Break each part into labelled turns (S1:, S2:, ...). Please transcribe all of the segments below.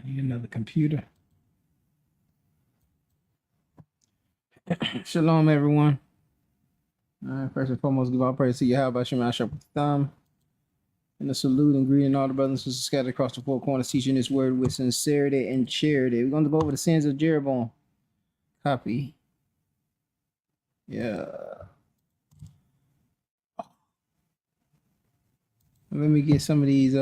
S1: Another computer. Shalom, everyone. First and foremost, give all praise to you. How about Shema Shabbat Thumb? And a salute and greeting all the brothers and sisters scattered across the four corners, teaching this word with sincerity and charity. We're going to go over the sins of Jeroboam. Copy. Yeah. Let me get some of these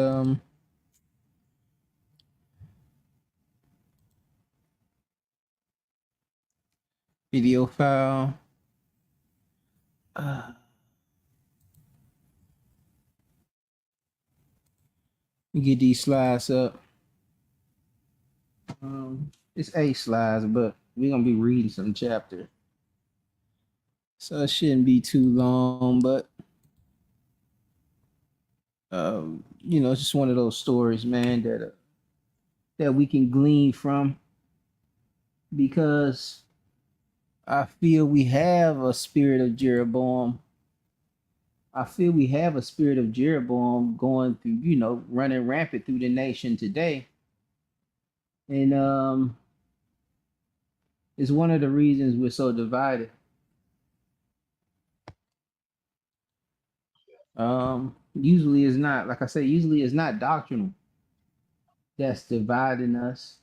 S1: video file. Get these slides up. It's 8 slides, but we're gonna be reading some chapter, so it shouldn't be too long. But it's just one of those stories, man, that we can glean from, because I feel we have a spirit of Jeroboam. I feel we have a spirit of Jeroboam going through, running rampant through the nation today. And it's one of the reasons we're so divided. Usually it's not, like I say, usually it's not doctrinal that's dividing us.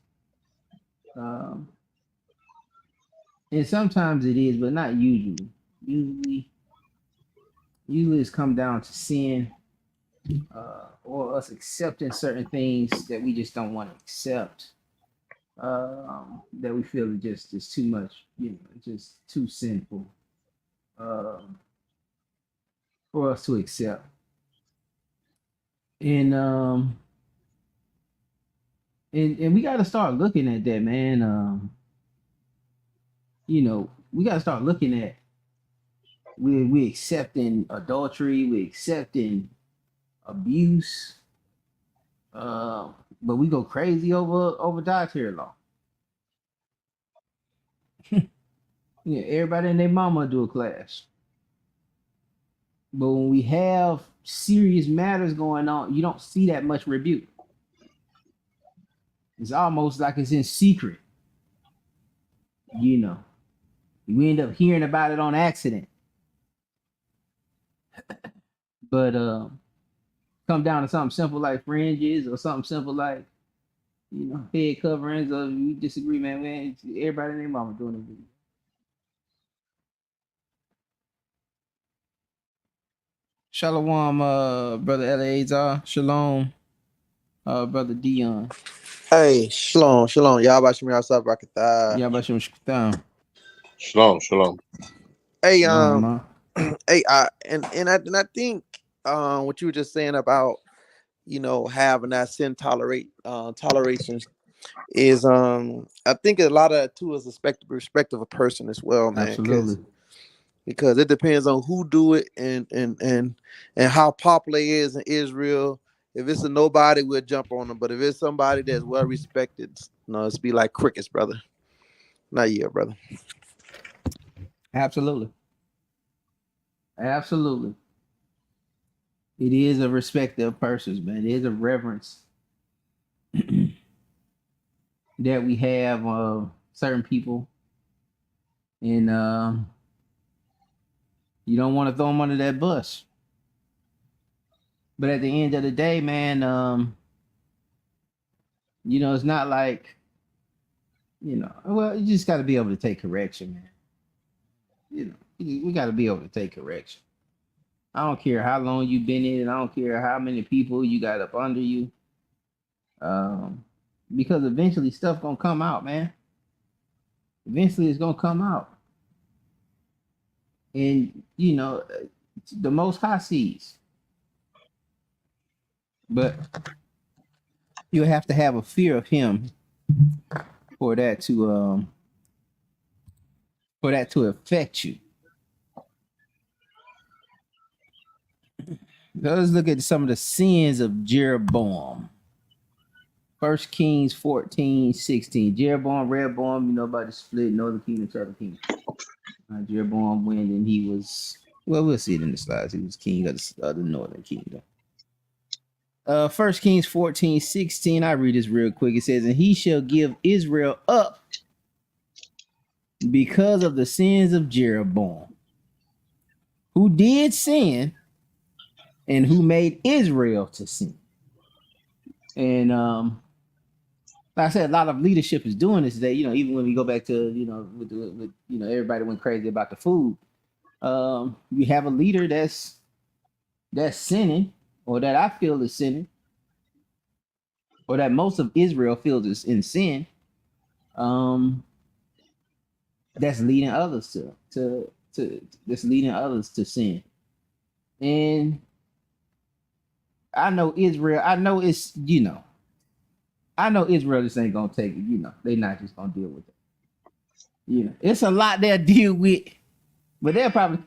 S1: And sometimes it is, but not usually. Usually it's come down to sin, or us accepting certain things that we just don't want to accept. That we feel is just too much, just too sinful for us to accept. And we got to start looking at that, man. We got to start looking at we accepting adultery, we accepting abuse, but we go crazy over dietary law. Yeah, everybody and their mama do a class. But when we have serious matters going on, you don't see that much rebuke. It's almost like it's in secret. We end up hearing about it on accident. But come down to something simple like fringes, or something simple like head coverings, or we disagree, man. Everybody and their mama doing it. Shalom, brother Eleazar. Shalom, brother Dion.
S2: Hey, shalom. Y'all about me outside Rakatha.
S1: Yeah, about you.
S3: Shalom.
S2: Hey, hey, I think what you were just saying about having that sin toleration is I think a lot of it too is the perspective of a person as well, man.
S1: Absolutely.
S2: Because it depends on who do it and how popular it is in Israel. If it's a nobody, we'll jump on them. But if it's somebody that's well respected, it's be like crickets, brother. Not yet, brother.
S1: Absolutely. It is a respect of persons, man. It is a reverence that we have of certain people, and you don't want to throw them under that bus. But at the end of the day, man, it's not like, well, you just got to be able to take correction, man. We got to be able to take correction. I don't care how long you've been in it. I don't care how many people you got up under you. Because eventually stuff gonna come out, man. Eventually it's gonna come out. And the Most High sees. But you'll have to have a fear of him for that to affect you. So let's look at some of the sins of Jeroboam. 1 Kings 14:16. Jeroboam, Rehoboam, about the split, northern kingdom, southern kingdom. Jeroboam went, and he was, well, we'll see it in the slides. He was king of the northern kingdom. 1 Kings 14:16. I read this real quick. It says, and he shall give Israel up because of the sins of Jeroboam, who did sin and who made Israel to sin. And like I said, a lot of leadership is doing this today. Even when we go back to with everybody went crazy about the food. You have a leader that's sinning, or that I feel is sinning, or that most of Israel feels is in sin. That's leading others to that's leading others to sin. And I know Israel. I know it's I know Israel just ain't gonna take it. They're not just gonna deal with it. It's a lot they'll deal with, but they'll probably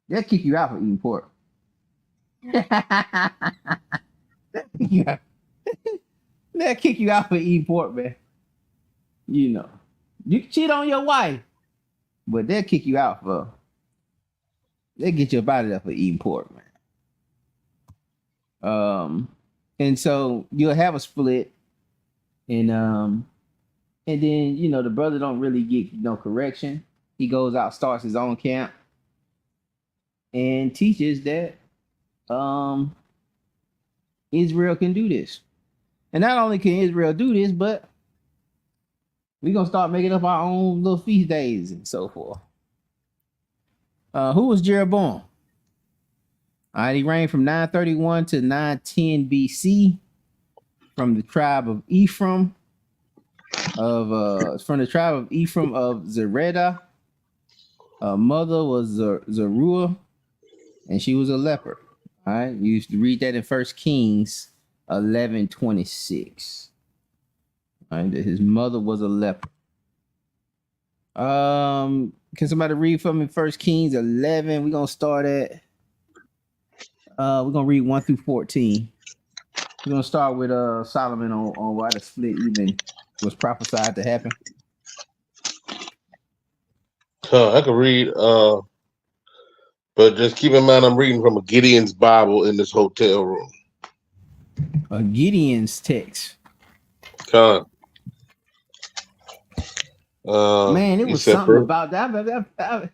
S1: they'll kick you out for eating pork. They'll kick you out for eating pork, man. You can cheat on your wife, but they'll kick you out they'll get you up out of there for eating pork, man. And so you'll have a split, and then the brother don't really get no correction. He goes out, starts his own camp, and teaches that Israel can do this. And not only can Israel do this, but we're gonna start making up our own little feast days and so forth. Who was Jeroboam? He reigned from 931 to 910 BC from the tribe of Ephraim of Zeredah. Mother was Zeruiah, and she was a leper. All right, you used to read that in 1 Kings 11:26. All right, that his mother was a leper. Can somebody read for me 1 Kings 11? We're gonna start at we're gonna read 1 through 14. We're gonna start with Solomon on why the split even was prophesied to happen.
S3: I can read, but just keep in mind I'm reading from a Gideon's Bible in this hotel room.
S1: A Gideon's text. Man, it was something about that.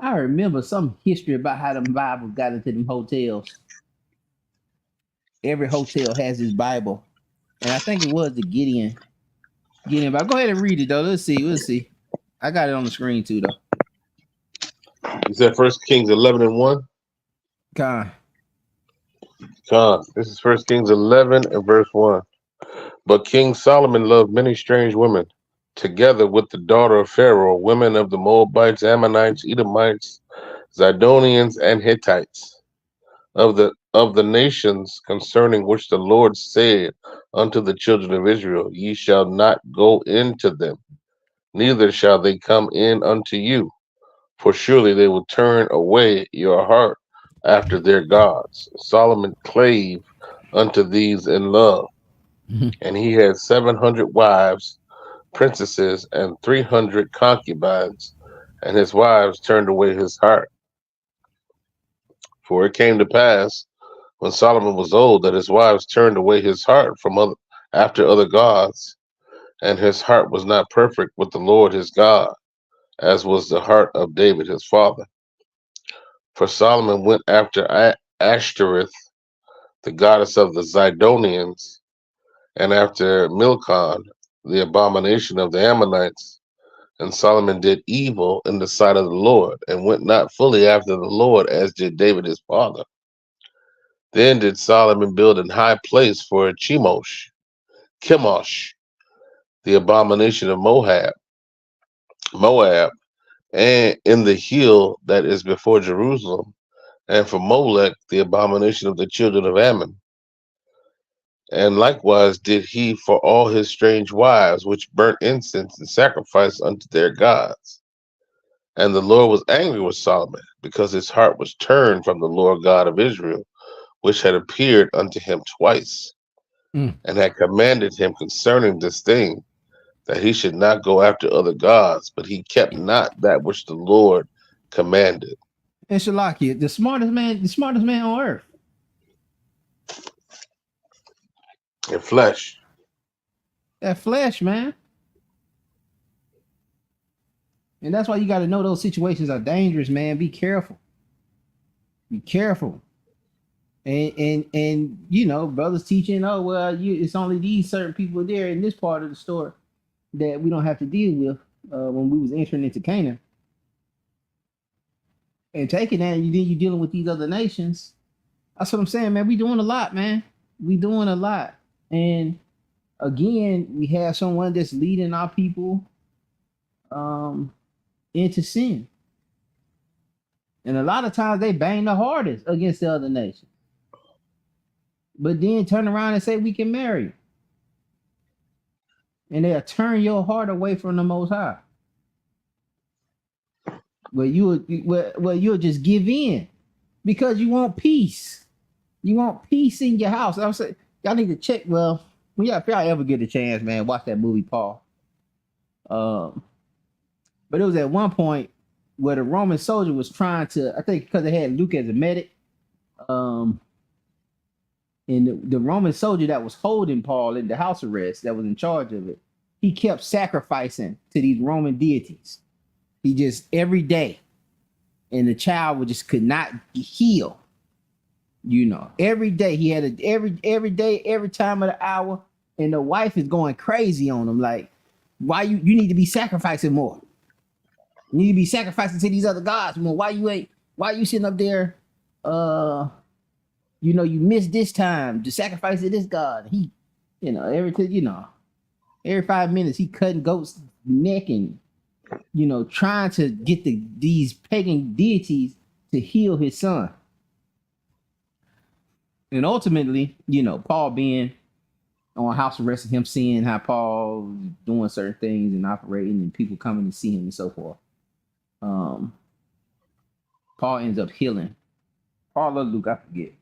S1: I remember some history about how them Bibles got into them hotels. Every hotel has his Bible, and I think it was the Gideon Bible. Go ahead and read it though. Let's see. I got it on the screen too though.
S3: You said 1 Kings 11:1? This is 1 Kings 11 and verse 1. But King Solomon loved many strange women, together with the daughter of Pharaoh, women of the Moabites, Ammonites, Edomites, Zidonians, and Hittites, of the nations concerning which the Lord said unto the children of Israel, ye shall not go into them, neither shall they come in unto you, for surely they will turn away your heart after their gods. Solomon clave unto these in love, and he had 700 wives, princesses, and 300 concubines, and his wives turned away his heart. For it came to pass, when Solomon was old, that his wives turned away his heart from after other gods, and his heart was not perfect with the Lord his God, as was the heart of David his father. For Solomon went after Ashtoreth, the goddess of the Zidonians, and after Milcom, the abomination of the Ammonites. And Solomon did evil in the sight of the Lord, and went not fully after the Lord, as did David his father. Then did Solomon build an high place for Chemosh, the abomination of Moab, and in the hill that is before Jerusalem, and for Molech, the abomination of the children of Ammon. And likewise did he for all his strange wives, which burnt incense and sacrificed unto their gods. And the Lord was angry with Solomon, because his heart was turned from the Lord God of Israel, which had appeared unto him twice, and had commanded him concerning this thing, that he should not go after other gods, but he kept not that which the Lord commanded.
S1: And Shalakia, the smartest man on earth.
S3: In flesh.
S1: That flesh, man. And that's why you got to know those situations are dangerous, man. Be careful. Be careful. And you know, brothers teaching, oh well, it's only these certain people there in this part of the story that we don't have to deal with when we was entering into Canaan. And taking that, and then you dealing with these other nations. That's what I'm saying, man. We doing a lot, man. We doing a lot. And again, we have someone that's leading our people into sin. And a lot of times they bang the hardest against the other nation. But then turn around and say we can marry. And they'll turn your heart away from the Most High. Well, you'll just give in because you want peace. You want peace in your house. I'm saying y'all need to check. Well, if y'all ever get a chance, man, watch that movie, Paul. But it was at one point where the Roman soldier was trying to, I think because they had Luke as a medic, and the Roman soldier that was holding Paul in the house arrest, that was in charge of it, he kept sacrificing to these Roman deities. He just every day, and the child could not heal. You know, every day he had every day, every time of the hour, and the wife is going crazy on him. Like, why you need to be sacrificing more? You need to be sacrificing to these other gods more. Why you sitting up there? You missed this time to sacrifice to this god. He, every 5 minutes he cutting goats' neck and trying to get these pagan deities to heal his son. And ultimately, Paul being on house arrest and him seeing how Paul doing certain things and operating and people coming to see him and so forth. Paul ends up healing. Paul or Luke, I forget.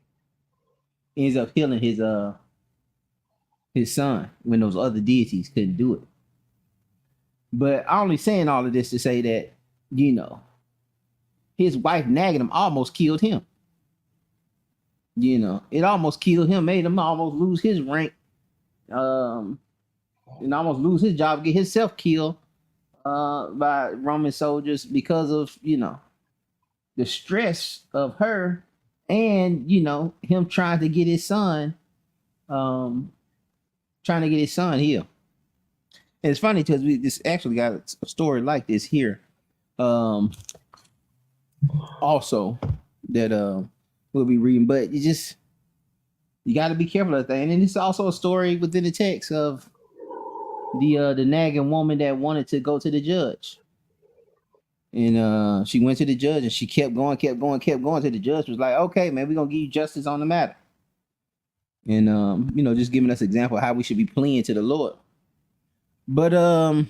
S1: Ends up healing his son when those other deities couldn't do it. But I'm only saying all of this to say that, his wife nagging him almost killed him. It almost killed him, made him almost lose his rank, and almost lose his job, get himself killed by Roman soldiers because of, the stress of her and, him trying to get his son healed. And it's funny because we just actually got a story like this here. Also that we'll be reading, but you got to be careful of that thing. And it's also a story within the text of the nagging woman that wanted to go to the judge. And she went to the judge and she kept going till the judge was like, okay, man, we're going to give you justice on the matter. And, just giving us an example of how we should be pleading to the Lord. But, where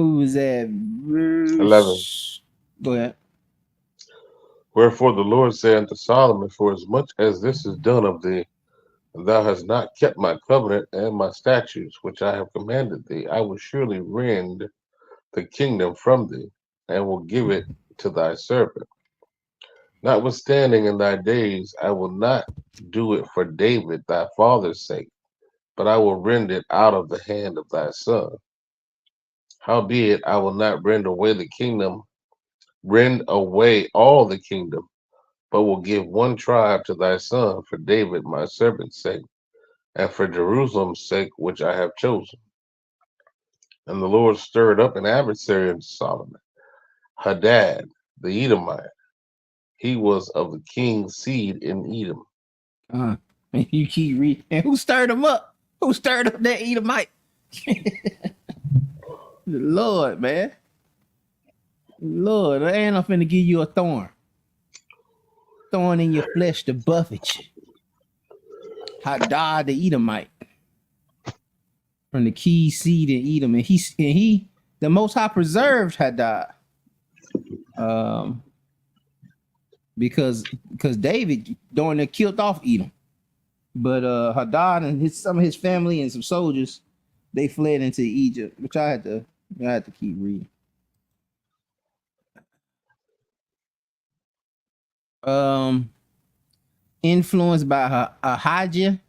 S1: we was at? Verse
S3: 11.
S1: Go ahead.
S3: Wherefore the Lord said unto Solomon, for as much as this is done of thee, and thou hast not kept my covenant and my statutes, which I have commanded thee, I will surely rend the kingdom from thee, and will give it to thy servant. Notwithstanding in thy days, I will not do it for David thy father's sake, but I will rend it out of the hand of thy son. Howbeit, I will not rend away all the kingdom, but will give one tribe to thy son for David my servant's sake, and for Jerusalem's sake which I have chosen. And the Lord stirred up an adversary unto Solomon, Hadad the Edomite. He was of the king's seed in Edom.
S1: And you keep reading. And who stirred him up? Who stirred up that Edomite? The Lord, man. Lord, I ain't I'm finna give you a thorn. Thorn in your flesh to buffet you. Hadad the Edomite. From the key seed in Edom. And he the Most High preserved Hadad. Because David during there killed off Edom. But Hadad and some of his family and some soldiers, they fled into Egypt, which I had to keep reading. Influenced by Ahijah.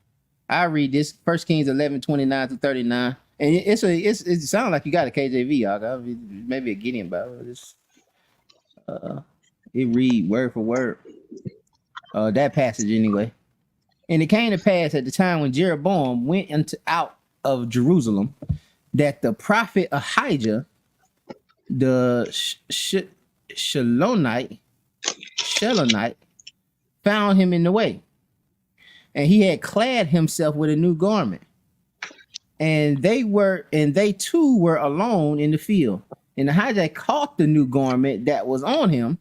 S1: I read this 1 Kings 11:29-39. And it sounds like you got a KJV, y'all. Maybe a Gideon Bible. It read word for word. That passage anyway. And it came to pass at the time when Jeroboam went out of Jerusalem that the prophet Ahijah, the Shilonite, found him in the way. And he had clad himself with a new garment. And they too were alone in the field. And Ahijah caught the new garment that was on him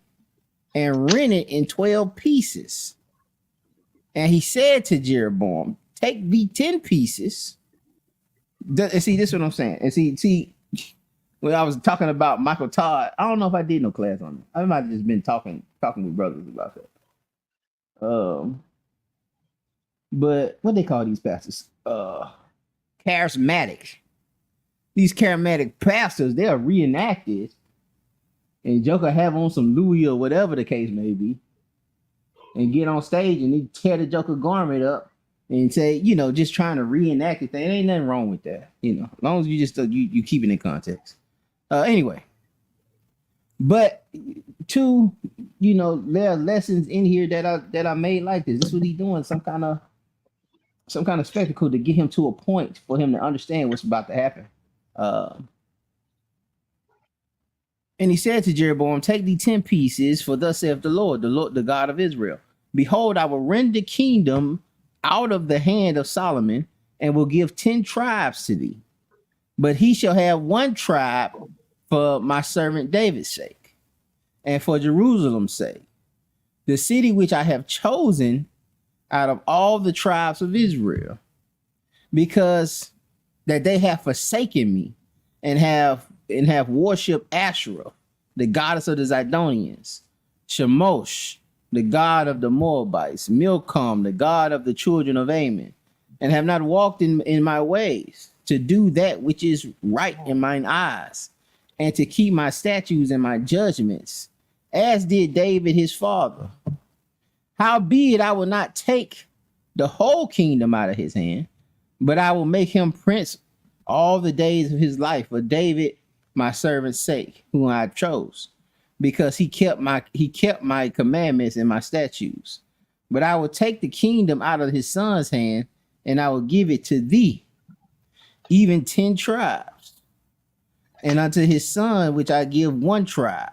S1: and rent it in 12 pieces. And he said to Jeroboam, take thee 10 pieces. And see, this is what I'm saying. And see, when I was talking about Michael Todd, I don't know if I did no class on it. I might have just been talking with brothers about that. But what they call these pastors? Charismatic. These charismatic pastors, they are reenacted, and Joker have on some Louis or whatever the case may be, and get on stage and they tear the Joker garment up and say, just trying to reenact it. There ain't nothing wrong with that, as long as you just you keep it in context. Anyway, but two, there are lessons in here that I made like this. This is what he's doing, some kind of spectacle to get him to a point for him to understand what's about to happen. And he said to Jeroboam, take thee 10 pieces, for thus saith the Lord, the God of Israel. Behold, I will rend the kingdom out of the hand of Solomon, and will give 10 tribes to thee. But he shall have one tribe for my servant David's sake, and for Jerusalem's sake, the city which I have chosen out of all the tribes of Israel, because that they have forsaken me and have worshipped Asherah, the goddess of the Zidonians, Shemosh, the god of the Moabites, Milcom, the god of the children of Ammon, and have not walked in my ways to do that which is right in mine eyes, and to keep my statutes and my judgments, as did David his father. Howbeit I will not take the whole kingdom out of his hand, but I will make him prince all the days of his life for David my servant's sake, whom I chose, because he kept my commandments and my statutes. But I will take the kingdom out of his son's hand, and I will give it to thee, even 10 tribes, and unto his son which I give one tribe,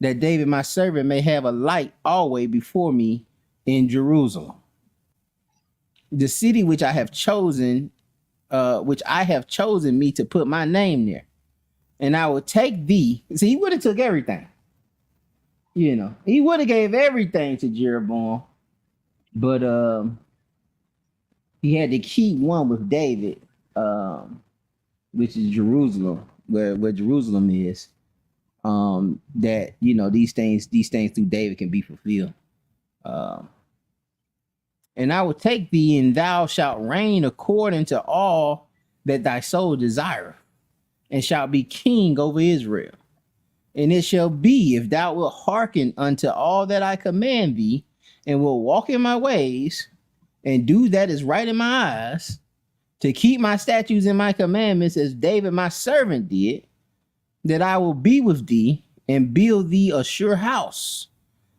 S1: that David my servant may have a light always before me in Jerusalem, the city which I have chosen me to put my name there. And I will take thee. See, he would have took everything. He would have gave everything to Jeroboam, but he had to keep one with David, which is Jerusalem, where Jerusalem is. That these things through David can be fulfilled. And I will take thee, and thou shalt reign according to all that thy soul desireth, and shalt be king over Israel. And it shall be, if thou wilt hearken unto all that I command thee, and will walk in my ways, and do that is right in my eyes, to keep my statutes and my commandments as David my servant did, that I will be with thee and build thee a sure house,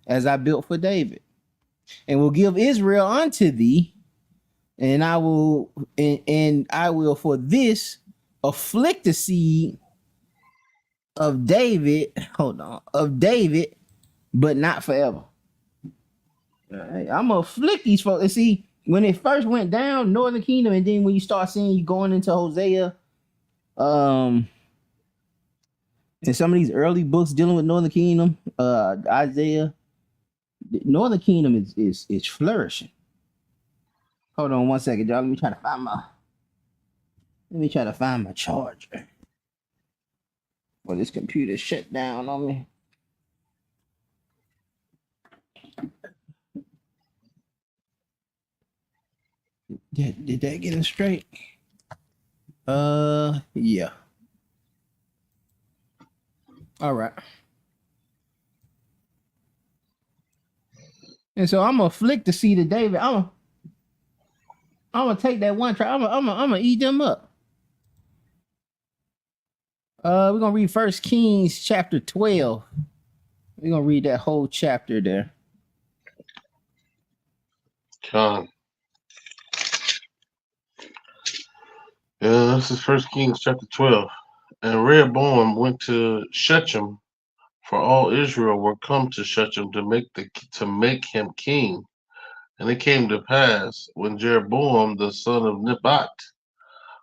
S1: as I built for David, and will give Israel unto thee, and I will for this afflict the seed of David, but not forever. I'm gonna afflict these folks. And see, when it first went down, Northern Kingdom, and then when you start seeing you going into Hosea, and some of these early books dealing with Northern Kingdom, Isaiah, Northern Kingdom is flourishing. Hold on one second, y'all. Let me try to find my charger. Well, this computer shut down on me. Did that get it straight? Yeah. All right. And so I'm gonna flick the seed of David. I'm gonna take that one tribe. I'm gonna eat them up. We're gonna read First Kings chapter 12. We're gonna read that whole chapter there.
S3: Con. Yeah, this is First Kings chapter 12. And Rehoboam went to Shechem, for all Israel were come to Shechem to make him king. And it came to pass, when Jeroboam the son of Nebat,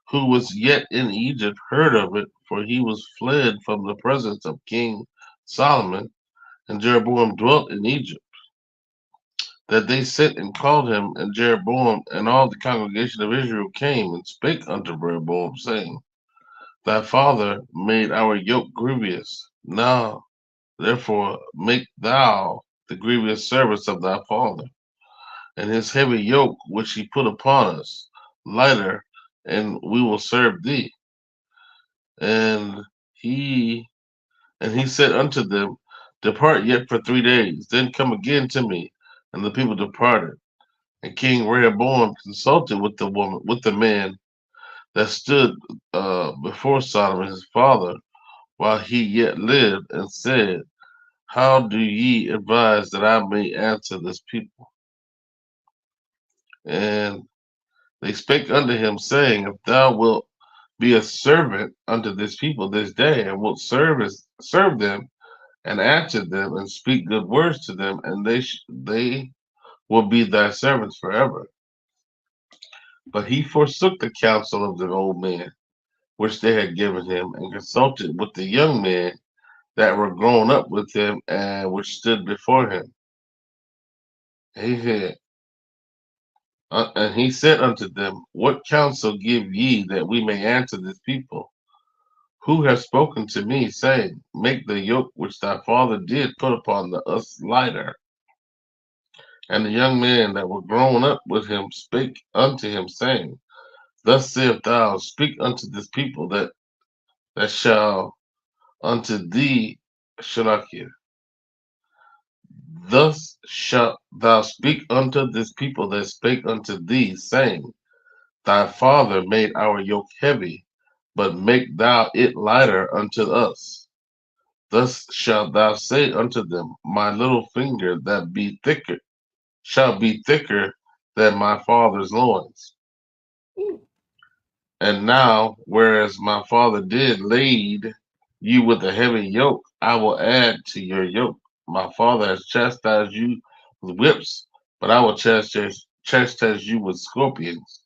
S3: who was yet in Egypt, heard of it, for he was fled from the presence of King Solomon, and Jeroboam dwelt in Egypt, that they sent and called him, and Jeroboam and all the congregation of Israel came and spake unto Rehoboam, saying, Thy father made our yoke grievous. Now, therefore, make thou the grievous service of thy father, and his heavy yoke which he put upon us lighter, and we will serve thee. And he said unto them, Depart yet for 3 days, then come again to me. And the people departed. And King Rehoboam consulted with the man that stood before Solomon his father, while he yet lived, and said, How do ye advise that I may answer this people? And they spake unto him, saying, If thou wilt be a servant unto this people this day, and wilt serve them, and answer them, and speak good words to them, and they will be thy servants forever. But he forsook the counsel of the old man, which they had given him, and consulted with the young men that were grown up with him, and which stood before him. And he said unto them, What counsel give ye that we may answer this people? Who have spoken to me, saying, Make the yoke which thy father did put upon us lighter? And the young men that were grown up with him spake unto him, saying, Thus saith thou, speak unto this people that shall unto thee Shalakia. Thus shalt thou speak unto this people that spake unto thee, saying, Thy father made our yoke heavy, but make thou it lighter unto us. Thus shalt thou say unto them, My little finger that be thicker shall be thicker than my father's loins. And now, whereas my father did laid you with a heavy yoke, I will add to your yoke. My father has chastised you with whips, but I will chastise you with scorpions.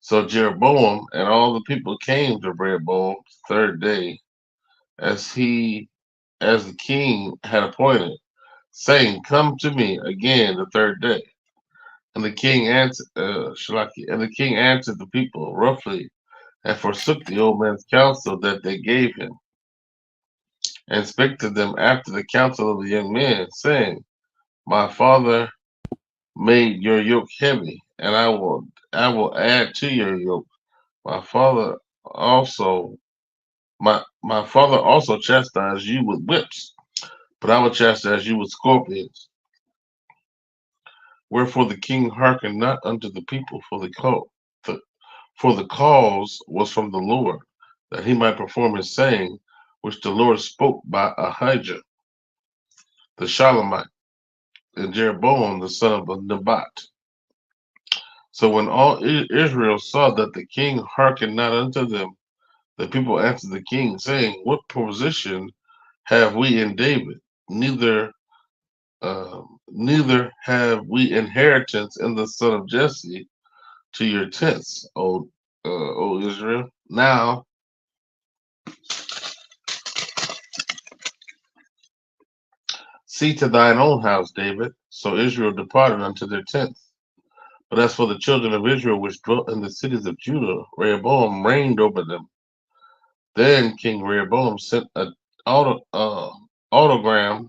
S3: So Jeroboam and all the people came to Rehoboam the 3rd day, as the king had appointed, saying, Come to me again the 3rd day. And the king answered, the people roughly, and forsook the old man's counsel that they gave him, and spake to them after the counsel of the young men, saying, My father made your yoke heavy, and I will add to your yoke. My father also my father also chastised you with whips, but I will chastise you with scorpions. Wherefore the king hearkened not unto the people, for the cause was from the Lord, that he might perform his saying, which the Lord spoke by Ahijah the Shalomite, and Jeroboam the son of Nebat. So when all Israel saw that the king hearkened not unto them, the people answered the king, saying, What position have we in David? Neither have we inheritance in the son of Jesse to your tents, O Israel. Now see to thine own house, David. So Israel departed unto their tents. But as for the children of Israel which dwelt in the cities of Judah, Rehoboam reigned over them. Then King Rehoboam sent an autogram,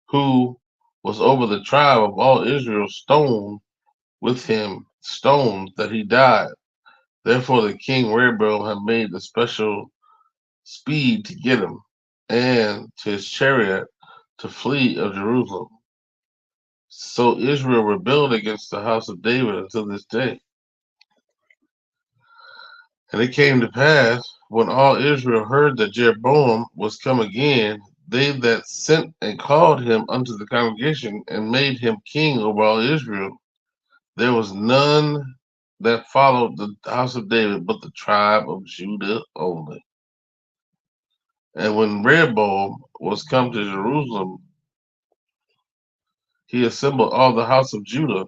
S3: who was over the tribe of all Israel, stoned with him stones that he died. Therefore the king Rehoboam had made a special speed to get him, and to his chariot to flee of Jerusalem. So Israel rebelled against the house of David until this day. And it came to pass, when all Israel heard that Jeroboam was come again, they that sent and called him unto the congregation and made him king over all Israel, there was none that followed the house of David but the tribe of Judah only. And when Rehoboam was come to Jerusalem, he assembled all the house of Judah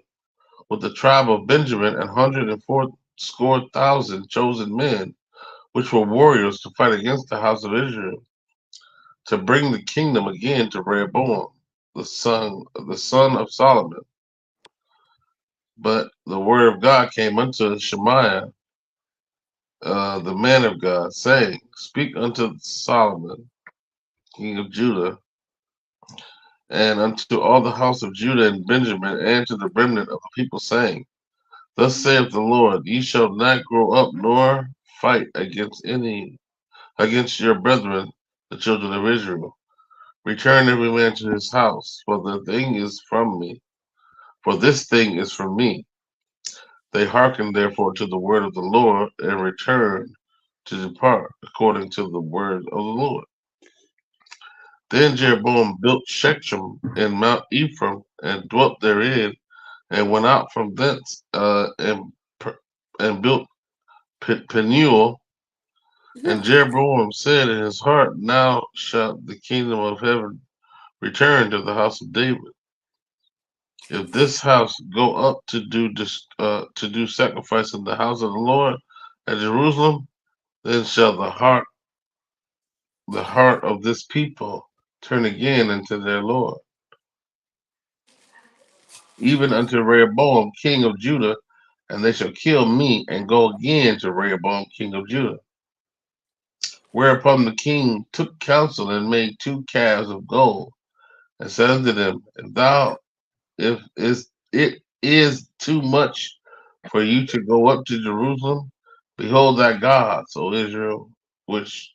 S3: with the tribe of Benjamin 140,000 chosen men, which were warriors to fight against the house of Israel, to bring the kingdom again to Rehoboam, the son of Solomon. But the word of God came unto Shemaiah, the man of God, saying, Speak unto Solomon, king of Judah, and unto all the house of Judah and Benjamin, and to the remnant of the people, saying, Thus saith the Lord, Ye shall not grow up nor fight against your brethren, the children of Israel. Return every man to his house, for this thing is from me. They hearkened therefore to the word of the Lord, and returned to depart according to the word of the Lord. Then Jeroboam built Shechem in Mount Ephraim, and dwelt therein, and went out from thence, and built Peniel. And Jeroboam said in his heart, Now shall the kingdom of heaven return to the house of David. If this house go up to do sacrifice in the house of the Lord at Jerusalem, then shall the heart of this people turn again unto their Lord, even unto Rehoboam king of Judah, and they shall kill me and go again to Rehoboam king of Judah. Whereupon the king took counsel and made 2 calves of gold, and said unto them, if it is too much for you to go up to Jerusalem, behold thy gods, O Israel, which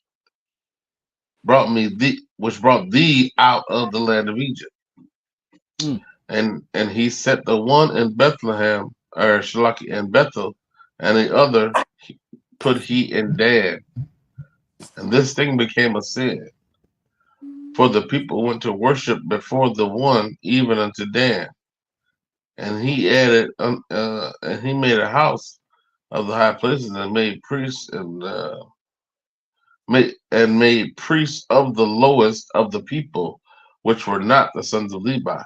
S3: brought thee out of the land of Egypt.
S1: Mm.
S3: And he set the one in Bethlehem, or Shalaki in Bethel, and the other put he in Dan. And this thing became a sin. For the people went to worship before the one, even unto Dan. And he and he made a house of the high places, and made priests made priests of the lowest of the people, which were not the sons of Levi.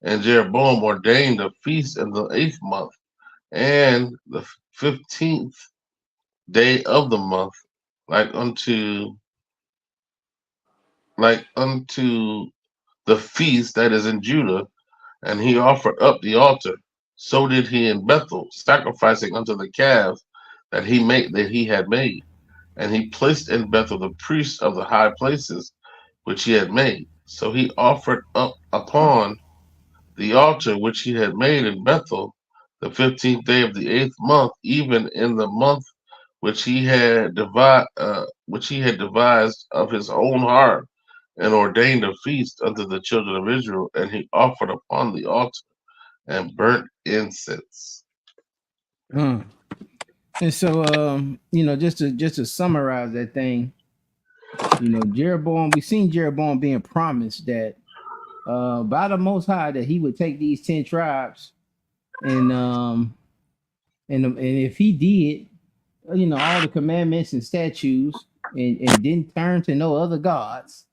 S3: And Jeroboam ordained a feast in the 8th month, and the 15th day of the month, like unto the feast that is in Judah, and he offered up the altar. So did he in Bethel, sacrificing unto the calves that he had made. And he placed in Bethel the priests of the high places which he had made. So he offered up upon the altar which he had made in Bethel the 15th day of the 8th month, even in the month which he had devised of his own heart, and ordained a feast unto the children of Israel. And he offered upon the altar and burnt incense.
S1: And so, just to summarize that thing, Jeroboam, we've seen Jeroboam being promised that by the Most High that he would take these 10 tribes, and if he did, all the commandments and statutes, and didn't turn to no other gods,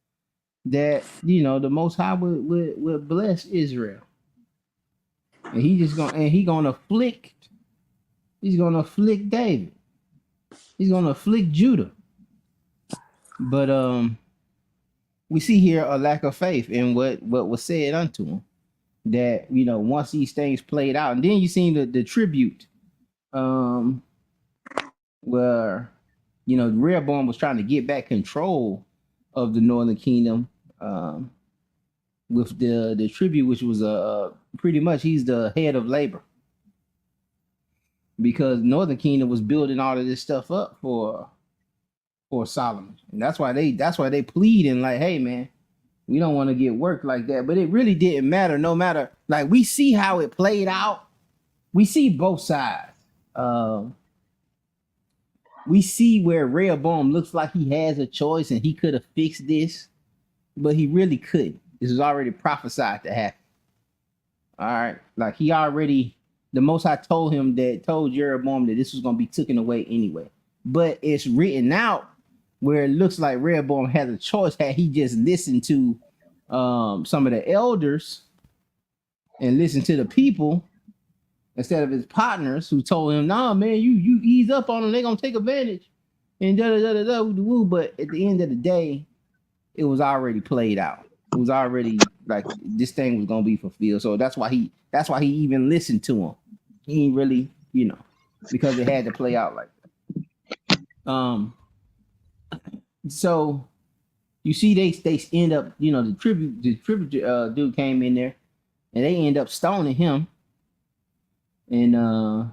S1: that the Most High would bless Israel, and he's gonna afflict David, he's gonna afflict Judah, but we see here a lack of faith in what was said unto him. That once these things played out, and then you seen the tribute, where Rehoboam was trying to get back control of the northern kingdom, with the tribute, which was pretty much he's the head of labor, because northern kingdom was building all of this stuff up for Solomon, and that's why they pleading like, hey man, We don't want to get worked like that. But it really didn't matter. No matter, like, we see how it played out. We see both sides. We see where Rehoboam looks like he has a choice and he could have fixed this, but he really couldn't. This was already prophesied to happen. All right. Like, the Most High told Jeroboam that this was going to be taken away anyway. But it's written out where it looks like Rehoboam has a choice had he just listened to some of the elders and listened to the people instead of his partners who told him, "Nah, man, you ease up on them, they're gonna take advantage." And but at the end of the day, it was already played out. It was already like this thing was gonna be fulfilled. So that's why he even listened to him. He ain't really, because it had to play out like that. So you see they end up, the tribute dude came in there and they end up stoning him. And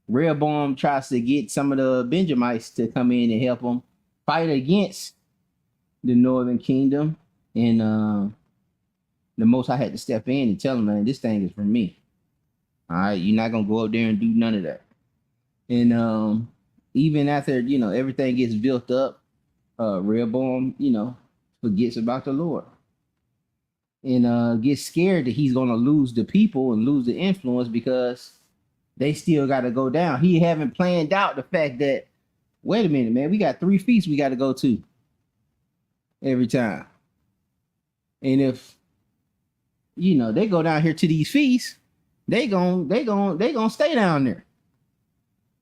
S1: Rehoboam tries to get some of the Benjamites to come in and help him fight against the northern kingdom. And the Most High had to step in and tell him, "Man, this thing is for me. All right, you're not gonna go up there and do none of that." And even after everything gets built up, Rehoboam forgets about the Lord and gets scared that he's gonna lose the people and lose the influence because they still got to go down. He haven't planned out the fact that, wait a minute, man, we got 3 feasts we got to go to every time. And if they go down here to these feasts, they gonna stay down there.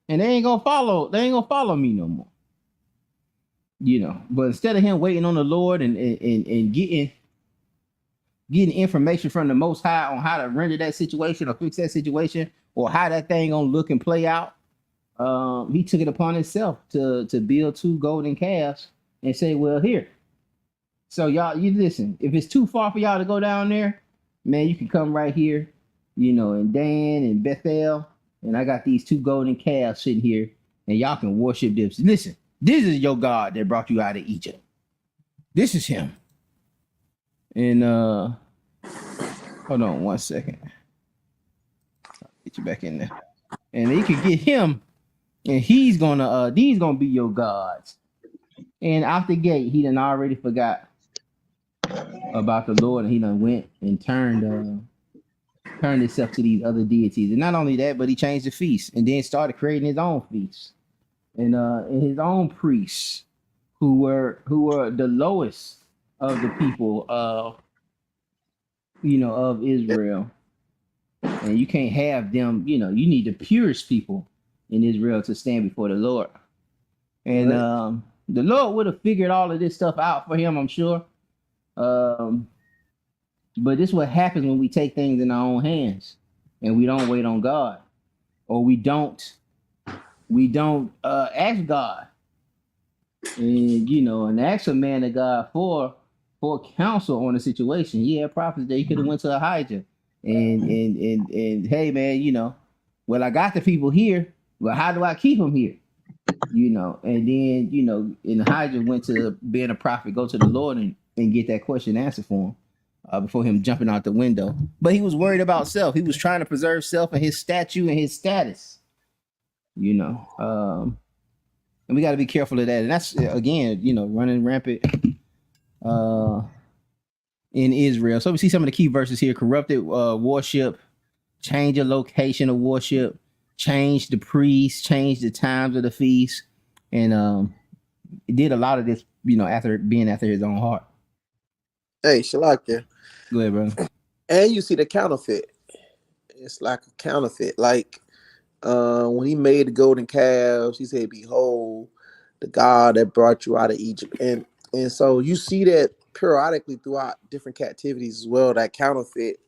S1: And they ain't gonna follow me no more. But instead of him waiting on the Lord and getting information from the Most High on how to render that situation or fix that situation or how that thing gonna look and play out, he took it upon himself to build 2 golden calves and say, "Well, here. So y'all, you listen. If it's too far for y'all to go down there, man, you can come right here, in Dan and Bethel, and I got these 2 golden calves sitting here, and y'all can worship this. Listen, this is your God that brought you out of Egypt. This is him." And hold on 1 second. Get you back in there. And you can get him, and these gonna be your gods. And out the gate, he done already forgot about the Lord, and he done went and turned himself to these other deities. And not only that, but he changed the feast and then started creating his own feasts and his own priests who were the lowest of the people of Israel. And you can't have them, you need the purest people in Israel to stand before the Lord. And the Lord would have figured all of this stuff out for him, I'm sure. But this is what happens when we take things in our own hands and we don't wait on God, or we don't ask God and ask a man of God for counsel on the situation. Yeah, prophets that he could have went to Ahijah and hey man, well, I got the people here, but how do I keep them here? And then and Ahijah went to being a prophet, go to the Lord and get that question answered for him. Before him jumping out the window. But he was worried about self. He was trying to preserve self and his statue and his status. And we got to be careful of that. And that's, again, running rampant in Israel. So we see some of the key verses here. Corrupted worship, change the location of worship, change the priests, change the times of the feast. And it did a lot of this, after his own heart.
S2: Hey, Shalakia.
S1: Go ahead, brother.
S2: And you see the counterfeit. It's like a counterfeit. Like when he made the golden calves, he said, "Behold, the God that brought you out of Egypt." And so you see that periodically throughout different captivities as well, that counterfeit,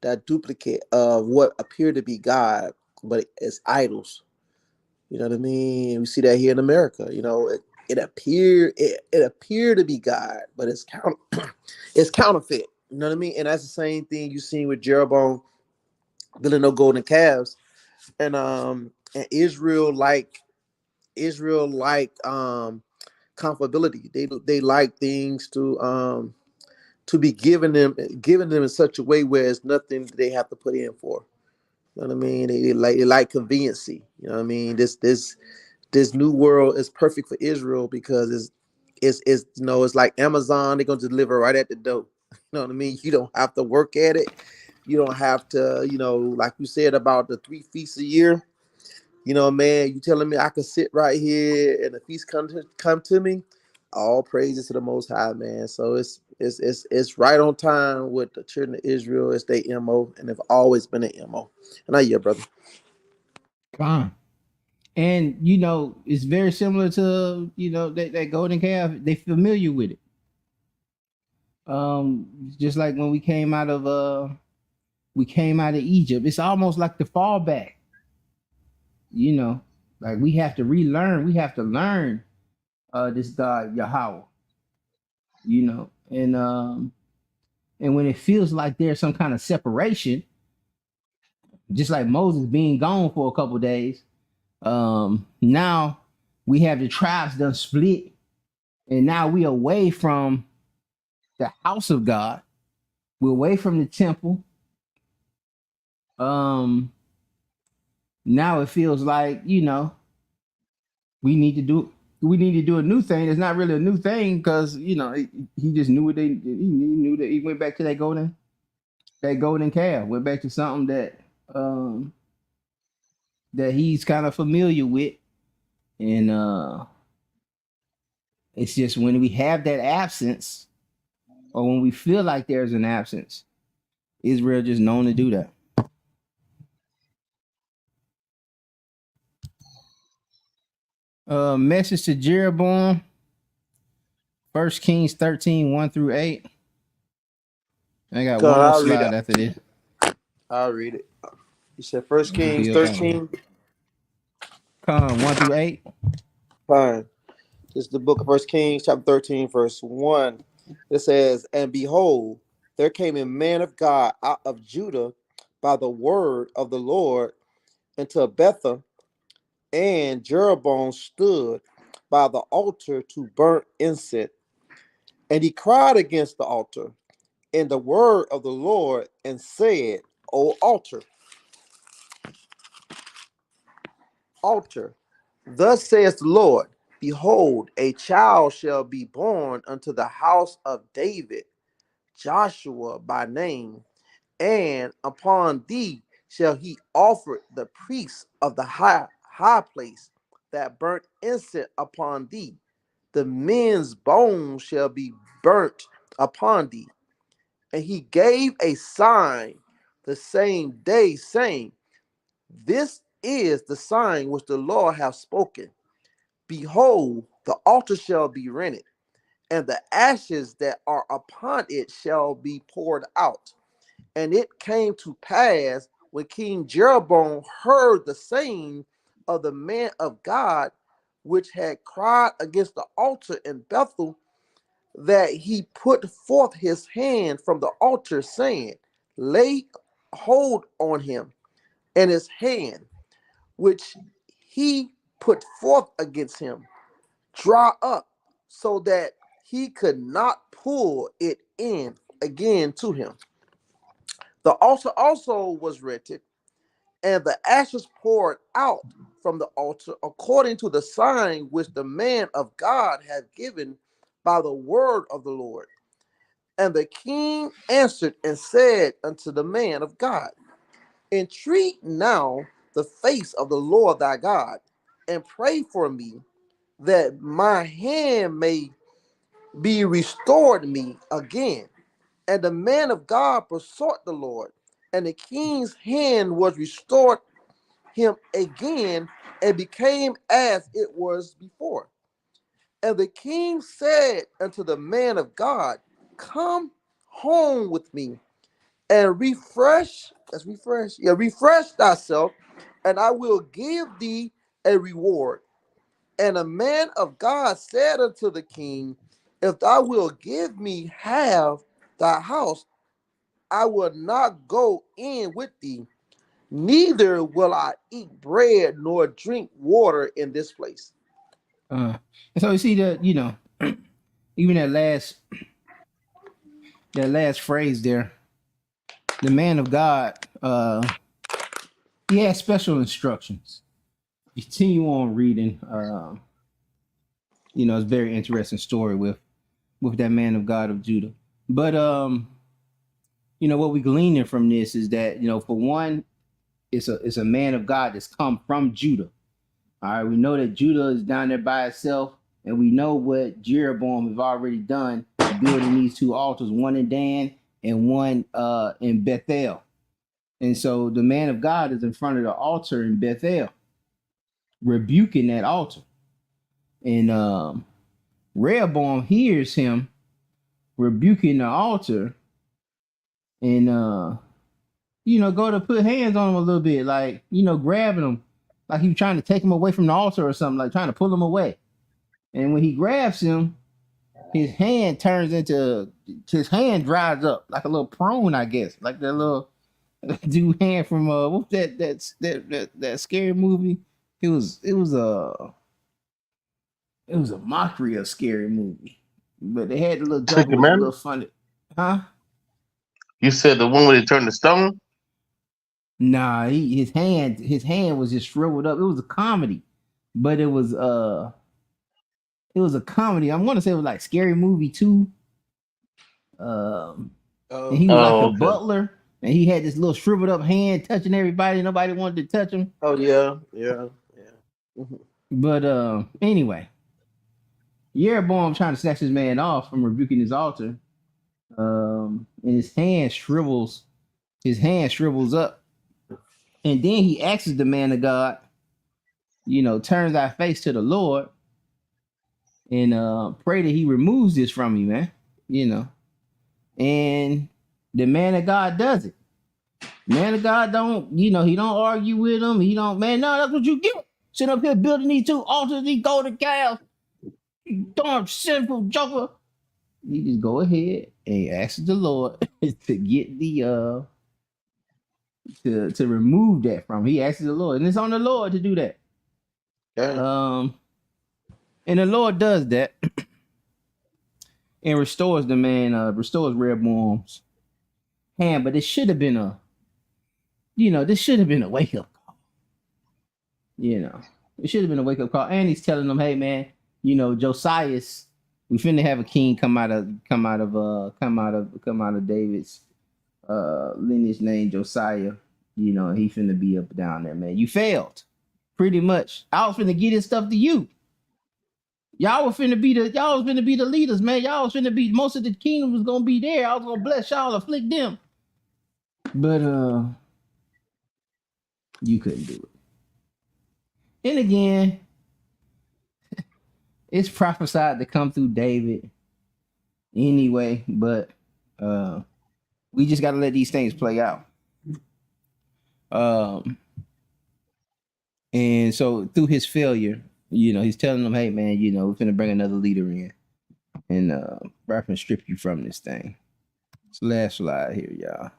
S2: that duplicate of what appeared to be God, but it's idols. You know what I mean? We see that here in America. It appeared to be God, but it's counterfeit. You know what I mean? And that's the same thing you seen with Jeroboam building no golden calves, and Israel like comfortability. They like things to to be giving them in such a way where it's nothing they have to put in for. You know what I mean? They like conveniency. You know what I mean? This new world is perfect for Israel because it's it's like Amazon. They're gonna deliver right at the door. You know what I mean? You don't have to work at it. You don't have to, like you said about the 3 feasts a year. Man, you telling me I could sit right here and the feast come to me? All praises to the Most High, man. So it's right on time with the children of Israel. It's their MO, and they've always been an MO. And I, yeah, brother.
S1: Fine. And it's very similar to that golden calf. They familiar with it. Just like when we came out of Egypt, it's almost like the fallback. Like we have to relearn. We have to learn this God Yahweh. And when it feels like there's some kind of separation, just like Moses being gone for a couple of days, now we have the tribes done split, and now we away from the house of God. We're away from the temple. Now it feels like we need to do a new thing. It's not really a new thing because he just knew he knew that he went back to that golden calf, went back to something that he's kind of familiar with, and it's just when we have that absence, or when we feel like there's an absence, Israel just known to do that. Message to Jeroboam, 1 Kings 13, 1-8. I got one more slide after this.
S2: I'll read it. You said 1 Kings 13.
S1: 1-8.
S2: Fine. This is the book of 1 Kings, chapter 13, verse 1. It says, "And behold, there came a man of God out of Judah by the word of the Lord into Bethel, and Jeroboam stood by the altar to burn incense. And he cried against the altar in the word of the Lord and said, O altar, thus says the Lord, behold, a child shall be born unto the house of David, Joshua by name, and upon thee shall he offer the priests of the high place that burnt incense upon thee. The men's bones shall be burnt upon thee. And he gave a sign the same day, saying, This is the sign which the Lord hath spoken. Behold, the altar shall be rented, and the ashes that are upon it shall be poured out. And it came to pass, when King Jeroboam heard the saying of the man of God, which had cried against the altar in Bethel, that he put forth his hand from the altar, saying, Lay hold on him. And his hand, which he put forth against him, draw up, so that he could not pull it in again to him. The altar also was rented, and the ashes poured out from the altar, according to the sign which the man of God had given by the word of the Lord. And the king answered and said unto the man of God, Entreat now the face of the Lord thy God, and pray for me, that my hand may be restored me again. And the man of God besought the Lord, and the king's hand was restored him again, and became as it was before. And the king said unto the man of God, Come home with me and refresh thyself, and I will give thee a reward. And a man of God said unto the king, If thou wilt give me half thy house, I will not go in with thee, neither will I eat bread nor drink water in this place.
S1: And so you see that, even that last that last phrase there, the man of God, he had special instructions. Continue on reading. It's a very interesting story with that man of God of Judah. But what we gleaning from this is that, for one, it's a man of God that's come from Judah. All right, we know that Judah is down there by itself, and we know what Jeroboam has already done, building these two altars, one in Dan and one in Bethel. And so the man of God is in front of the altar in Bethel, rebuking that altar. And Rehoboam hears him rebuking the altar and go to put hands on him a little bit, like, grabbing him, like he was trying to take him away from the altar or something, like trying to pull him away. And when he grabs him, his hand dries up like a little prune, I guess, like that little dude hand from what's that scary movie? It was a mockery of scary movie, but they had the little
S3: Ten
S1: joke with the little
S3: Commandments?
S1: funny, huh?
S3: You said the one where they turned to stone?
S1: Nah, his hand was just shriveled up. It was a comedy, but it was a comedy. I'm gonna say it was like Scary Movie 2. And he was like the
S3: Oh, okay.
S1: butler, and he had this little shriveled up hand touching everybody. Nobody wanted to touch him.
S2: Oh yeah. Mhm.
S1: But anyway, Jeroboam trying to snatch his man off from rebuking his altar. And his hand shrivels up. And then he asks the man of God, turns our face to the Lord and pray that he removes this from you, man. And the man of God does it. Man of God don't, he don't argue with him. He don't, man, no, that's what you get. Sit up here building these two altars, these golden calves. You darn sinful joker. You just go ahead and ask the Lord to get the to remove that from him. He asks the Lord, and it's on the Lord to do that.
S2: Yeah.
S1: And the Lord does that and restores the man, restores Rehoboam's hand. But it should have been a wake up call. It should have been a wake up call. And he's telling them, hey man, Josiah's, we finna have a king come out of David's lineage named Josiah. He finna be up down there, man. You failed. Pretty much. I was finna get his stuff to you. Y'all was finna be the leaders, man. Y'all was finna be, most of the kingdom was gonna be there. I was gonna bless y'all, afflict them. But you couldn't do it. And again, it's prophesied to come through David anyway, but we just got to let these things play out. And so through his failure, he's telling them, hey man, we're finna bring another leader in, and we're finna strip you from this thing. It's the last slide here, y'all.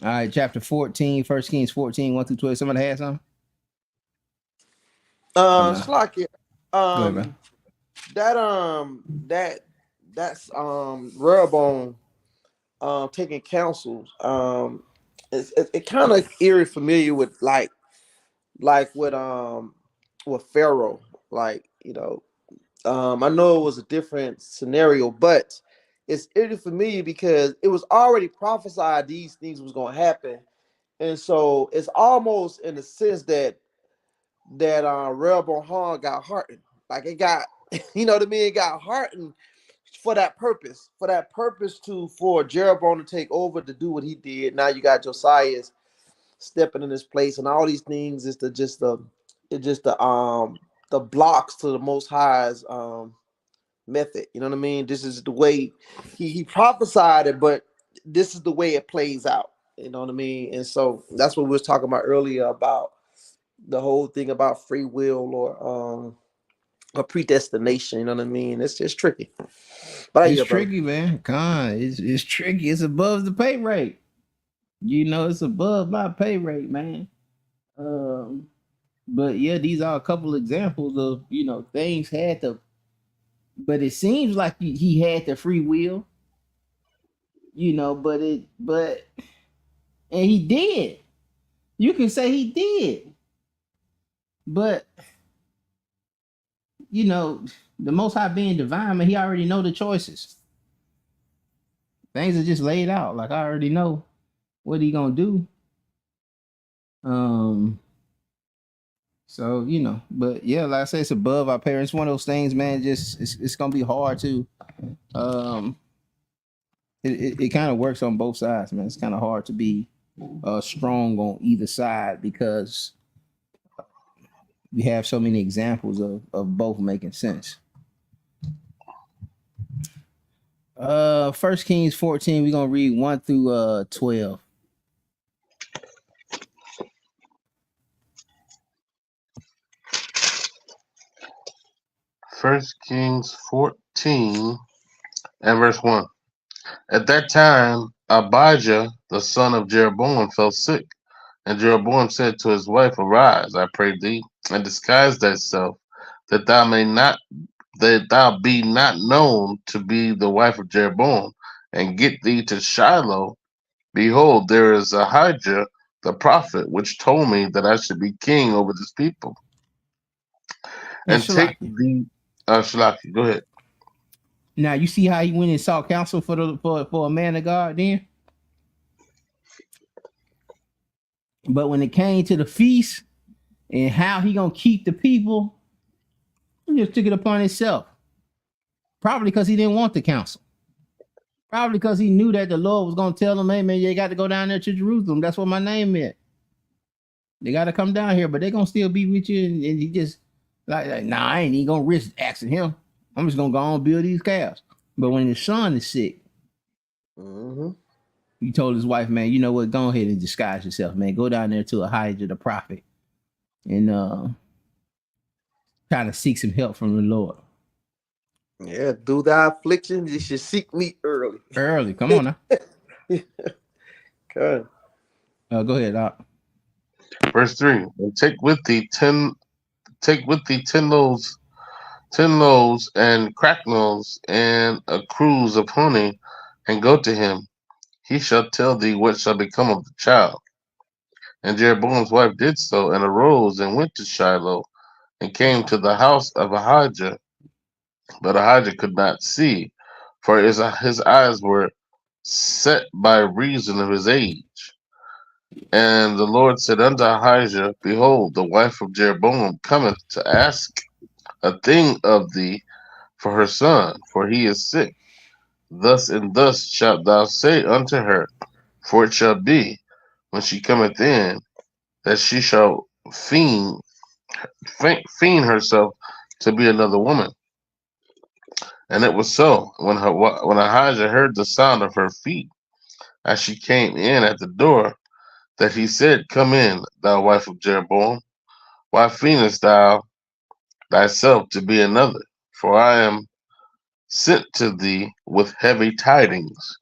S1: All right, chapter 14, 1 Kings 14, 1 through 12. Somebody had something?
S2: It's like it.
S1: Go ahead,
S2: That's Rehoboam taking counsels. It kind of eerie familiar with like with Pharaoh. Like, I know it was a different scenario, but it's eerie familiar because it was already prophesied these things was gonna happen. And so it's almost in the sense that Rehoboam got heartened. Like it got, you know what I mean? It got heartened for that purpose, for Jeroboam to take over to do what he did. Now you got Josiah stepping in his place, and all these things is the blocks to the Most High's method. You know what I mean? This is the way he prophesied it, but this is the way it plays out. You know what I mean? And so that's what we was talking about earlier about the whole thing about free will or predestination. You know what I mean? It's just tricky. But
S1: it's tricky, man. It's tricky. It's above the pay rate. It's above my pay rate, man. But yeah, these are a couple examples of things had to. But it seems like he had the free will. but and he did. You can say he did, but the Most High being divine, man, he already know the choices. Things are just laid out. Like I already know what he gonna do. So but yeah, like I said, it's above our parents. One of those things, man. Just it's gonna be hard to. It kind of works on both sides, man. It's kind of hard to be strong on either side because we have so many examples of both making sense. First Kings 14, we're gonna read 1 through 12.
S3: First Kings 14 and verse 1. At that time, Abijah, the son of Jeroboam, fell sick. And Jeroboam said to his wife, Arise, I pray thee, and disguise thyself, that thou be not known to be the wife of Jeroboam, and get thee to Shiloh. Behold, there is Ahijah the prophet, which told me that I should be king over this people. And take thee, Shalaki, go ahead.
S1: Now you see how he went and sought counsel for a man of God then? But when it came to the feast and how he gonna keep the people, he just took it upon himself. Probably because he didn't want the counsel. Probably because he knew that the Lord was gonna tell him, hey man, you got to go down there to Jerusalem. That's what my name meant. They got to come down here, but they're gonna still be with you. And he just like, nah, I ain't even gonna risk asking him. I'm just gonna go on and build these calves. But when his son is sick, he told his wife, man, you know what? Go ahead and disguise yourself, man. Go down there to Ahijah the prophet and try to seek some help from the Lord.
S2: Yeah, do thy affliction, you should seek me early.
S1: Early, come on now.
S2: Okay.
S1: Go ahead, Doc.
S3: Verse 3. And take with thee 10 loaves and cracknels and a cruse of honey, and go to him. He shall tell thee what shall become of the child. And Jeroboam's wife did so, and arose and went to Shiloh, and came to the house of Ahijah. But Ahijah could not see, for his eyes were set by reason of his age. And the Lord said unto Ahijah, Behold, the wife of Jeroboam cometh to ask a thing of thee for her son, for he is sick. Thus and thus shalt thou say unto her, for it shall be, when she cometh in, that she shall feign herself to be another woman. And it was so, when Ahijah heard the sound of her feet, as she came in at the door, that he said, Come in, thou wife of Jeroboam. Why feignest thou thyself to be another? For I am sent to thee with heavy tidings.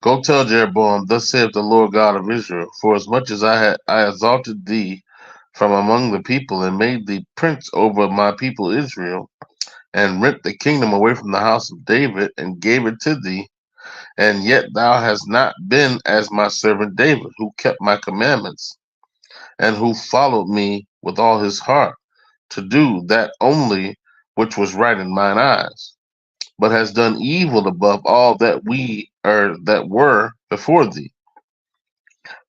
S3: Go tell Jeroboam, thus saith the Lord God of Israel, for as much as I exalted thee from among the people, and made thee prince over my people Israel, and rent the kingdom away from the house of David, and gave it to thee, and yet thou hast not been as my servant David, who kept my commandments, and who followed me with all his heart, to do that only which was right in mine eyes, but has done evil above all that were before thee.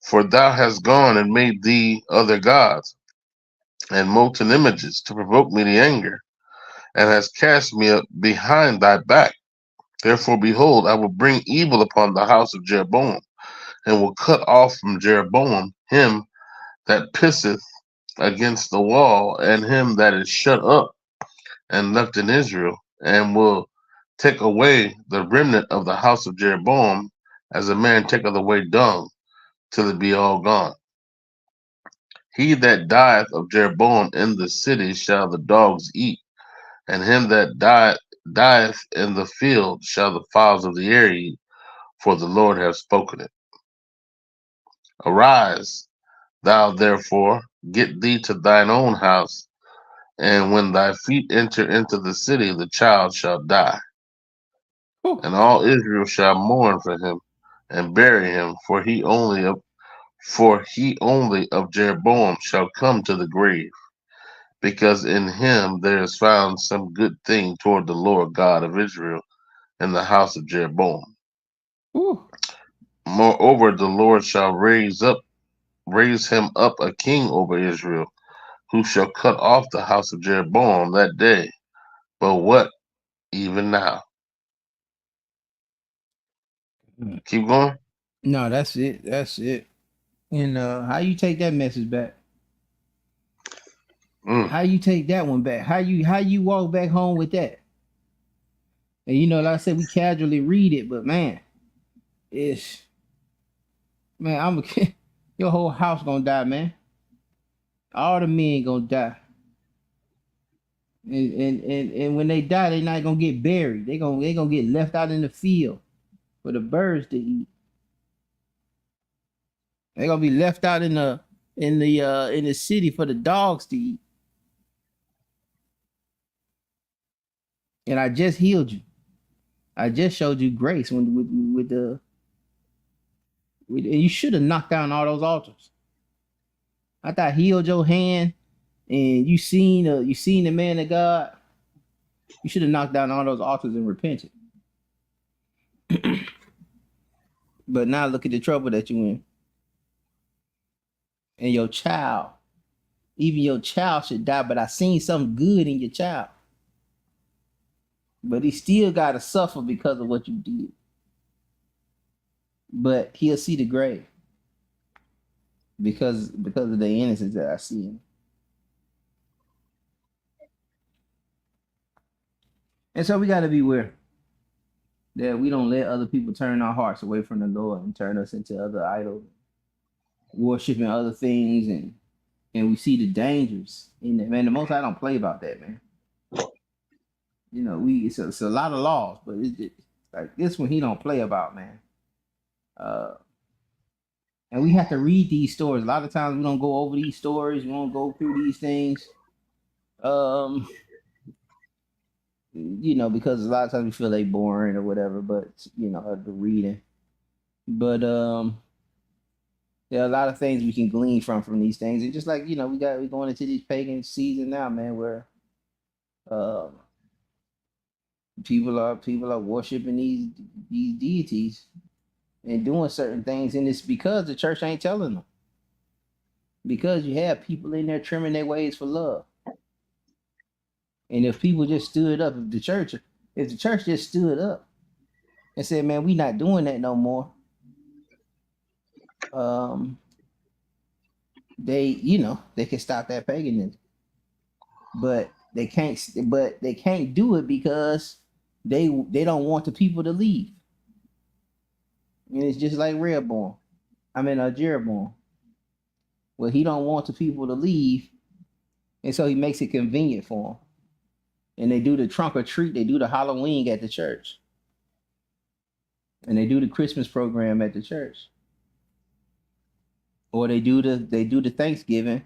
S3: For thou hast gone and made thee other gods, and molten images, to provoke me to anger, and hast cast me up behind thy back. Therefore, behold, I will bring evil upon the house of Jeroboam, and will cut off from Jeroboam him that pisseth against the wall, and him that is shut up and left in Israel, and will take away the remnant of the house of Jeroboam, as a man taketh away dung, till it be all gone. He that dieth of Jeroboam in the city shall the dogs eat, and him that dieth in the field shall the fowls of the air eat, for the Lord hath spoken it. Arise, thou therefore, get thee to thine own house, and when thy feet enter into the city, the child shall die.
S1: Whew.
S3: and all Israel shall mourn for him and bury him, for he only of Jeroboam shall come to the grave, because in him there is found some good thing toward the Lord God of Israel in the house of Jeroboam.
S1: Whew.
S3: Moreover, the Lord shall raise him up a king over Israel, who shall cut off the house of Jeroboam that day. But what even now?
S1: Mm.
S3: Keep going.
S1: No, that's it. That's it. And how you take that message back?
S3: Mm.
S1: How you take that one back? How you walk back home with that? And like I said, we casually read it, but man, it's man, your whole house gonna die, man. All the men gonna die. And when they die, they not gonna get buried. They gonna get left out in the field for the birds to eat. They gonna be left out in the city for the dogs to eat. And I just healed you. I just showed you grace when and you should have knocked down all those altars. After I healed your hand and you seen the man of God, you should have knocked down all those altars and repented. But now look at the trouble that you in. And your child, even your child should die, but I seen something good in your child. But he still gotta suffer because of what you did. But he'll see the grave because of the innocence that I see in him. And so we gotta beware that we don't let other people turn our hearts away from the Lord and turn us into other idols, worshiping other things, and we see the dangers in that. Man, the Most High don't play about that, man. It's a lot of laws, but it's like this one he don't play about, man. Uh, and we have to read these stories. A lot of times we don't go over these stories. We don't go through these things. Um, because a lot of times we feel they boring or whatever. But the reading. But there are a lot of things we can glean from these things, and just like we're going into this pagan season now, man, where um people are worshiping these deities and doing certain things, and it's because the church ain't telling them. Because you have people in there trimming their ways for love, and if people just stood up, if the church just stood up and said, "Man, we not doing that no more," um, they can stop that paganism, but they can't. But they can't do it because they don't want the people to leave, and it's just like Rehoboam. Jeroboam. Well, he don't want the people to leave, and so he makes it convenient for them. And they do the trunk or treat, they do the Halloween at the church, and they do the Christmas program at the church, or they do the Thanksgiving.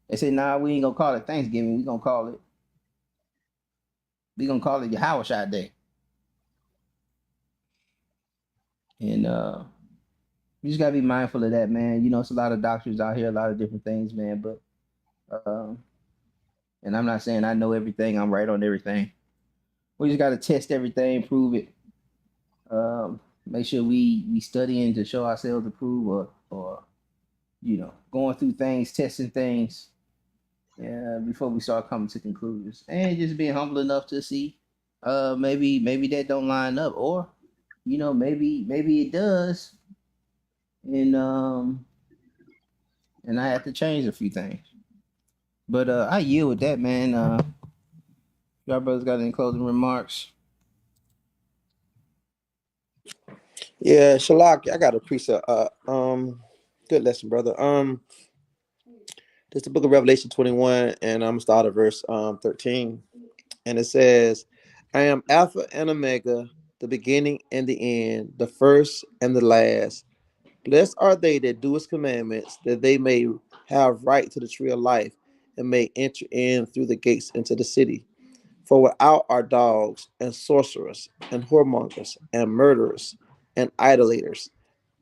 S1: They say, "Nah, we ain't gonna call it Thanksgiving. We gonna call it Yahweh Day." And you just gotta be mindful of that, man. It's a lot of doctors out here, a lot of different things, man. But and I'm not saying I know everything, I'm right on everything. We just gotta test everything, prove it. Make sure we studying to show ourselves approved, or going through things, testing things, before we start coming to conclusions, and just being humble enough to see, maybe that don't line up, or maybe it does, and I have to change a few things. But I yield with that, man. Y'all brothers got any closing remarks?
S2: Yeah, Shalak, I got a precept. Good lesson, brother. This is the book of Revelation 21, and I'm gonna start at verse 13. And it says, I am Alpha and Omega, the beginning and the end, the first and the last. Blessed are they that do his commandments, that they may have right to the tree of life and may enter in through the gates into the city. For without are dogs and sorcerers and whoremongers and murderers and idolaters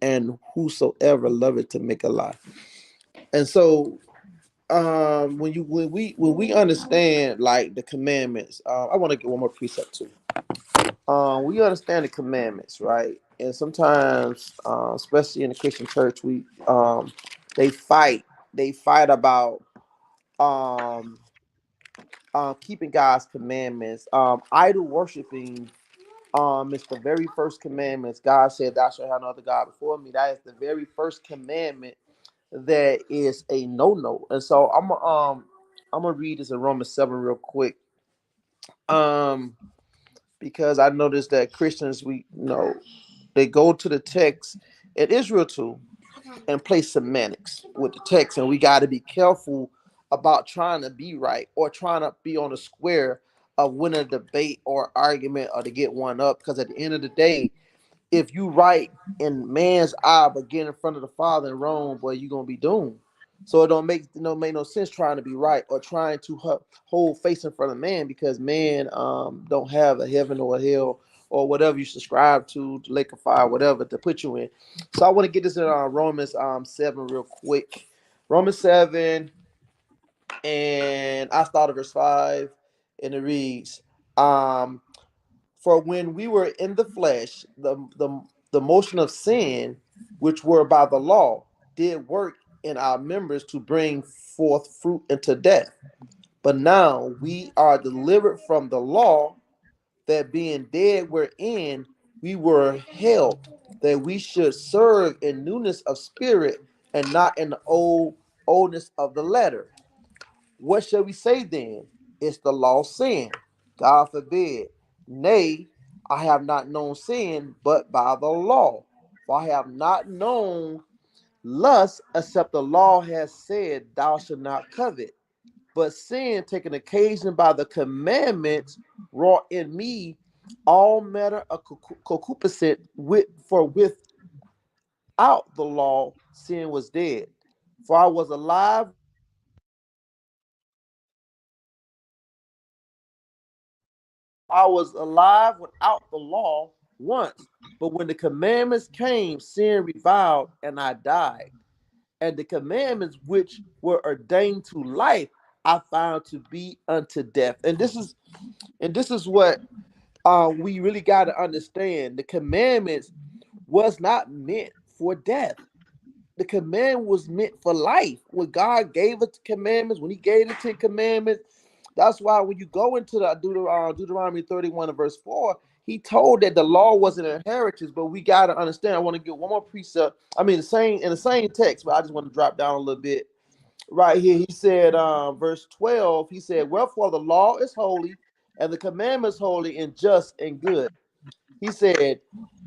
S2: and whosoever loveth to make a lie. And so when we understand like the commandments, I want to get one more precept too. We understand the commandments, right? And sometimes, especially in the Christian church, we they fight. They fight about um, keeping God's commandments. Idol worshiping is the very first commandments. God said, "Thou shalt have no other God before me." That is the very first commandment that is a no. And so I'm gonna read this in Romans 7 real quick. Um, because I noticed that Christians, we they go to the text in Israel too and play semantics with the text, and we got to be careful about trying to be right or trying to be on the square of winning a debate or argument or to get one up. Because at the end of the day, if you right in man's eye but get in front of the Father in Rome, boy, you're gonna be doomed. So it don't make no sense trying to be right or trying to hold face in front of man, because man don't have a heaven or a hell or whatever you subscribe to, lake of fire, whatever to put you in. So I want to get this in Romans 7 real quick. Romans 7, and I started verse 5, and it reads, for when we were in the flesh, the motion of sin, which were by the law, did work in our members to bring forth fruit into death. But now we are delivered from the law, that being dead wherein we were held, that we should serve in newness of spirit and not in the oldness of the letter. What shall we say then? Is the law sin? God forbid. Nay, I have not known sin but by the law. For I have not known lust except the law has said, Thou shalt not covet. But sin, taken occasion by the commandments, wrought in me all manner of concupiscence, for without the law, sin was dead. For I was alive I was alive without the law once, but when the commandments came, sin reviled, and I died. And the commandments which were ordained to life, I found to be unto death. And this is what we really got to understand. The commandments was not meant for death. The command was meant for life. When God gave us the commandments, when He gave the 10 Commandments, that's why when you go into the Deuteronomy 31 and verse 4, He told that the law was an inheritance. But we got to understand. I want to get one more precept. I mean, the same text, but I just want to drop down a little bit. Right here, He said, verse 12. He said, "Wherefore the law is holy, and the commandments holy and just and good." He said,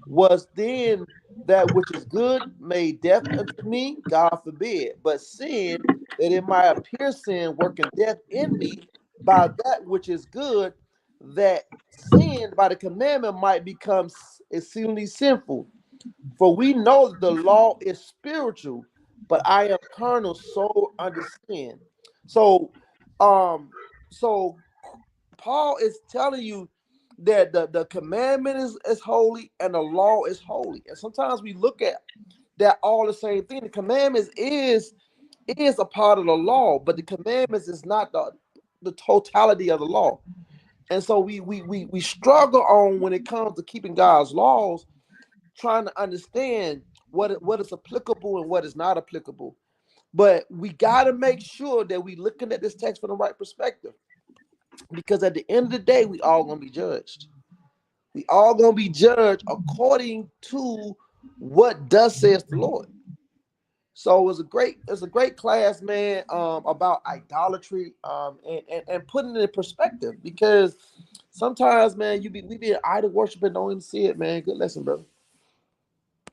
S2: "Was then that which is good made death unto me? God forbid. But sin, that it might appear sin, working death in me by that which is good, that sin by the commandment might become exceedingly sinful. For we know that the law is spiritual, but I am carnal, sold under sin." So, um, so Paul is telling you that the commandment is holy and the law is holy. And sometimes we look at that all the same thing. The commandments is a part of the law, but the commandments is not the totality of the law. And so we struggle on when it comes to keeping God's laws, trying to understand what is applicable and what is not applicable. But we got to make sure that we looking at this text from the right perspective, because at the end of the day, we all gonna be judged. We all gonna be judged according to what does says the Lord. So it was a great class, man, about idolatry, and putting it in perspective, because sometimes, man, we be an idol worshiper and don't even see it, man. Good lesson, brother.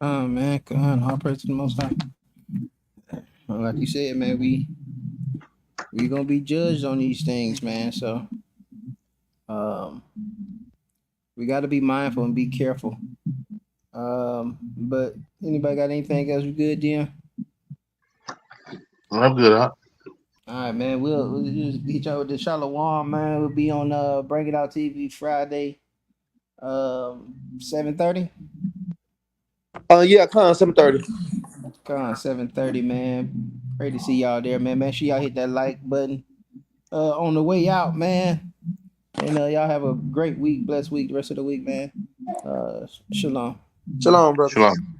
S1: Oh man, come on, all praise to the Most High. Well, like you said, man, we gonna be judged on these things, man. So um, we got to be mindful and be careful. But anybody got anything else? We good, Jim?
S3: I'm good. Huh?
S1: All right, man. We'll just get y'all with the Shalom, man. We'll be on Bring It Out TV Friday, 7:30.
S2: Yeah, con 7:30.
S1: Come on, 7:30, man. Pray to see y'all there, man. Make sure y'all hit that like button. On the way out, man. And y'all have a great week, blessed week, the rest of the week, man. Shalom.
S2: Shalom, brothers.
S3: Shalom.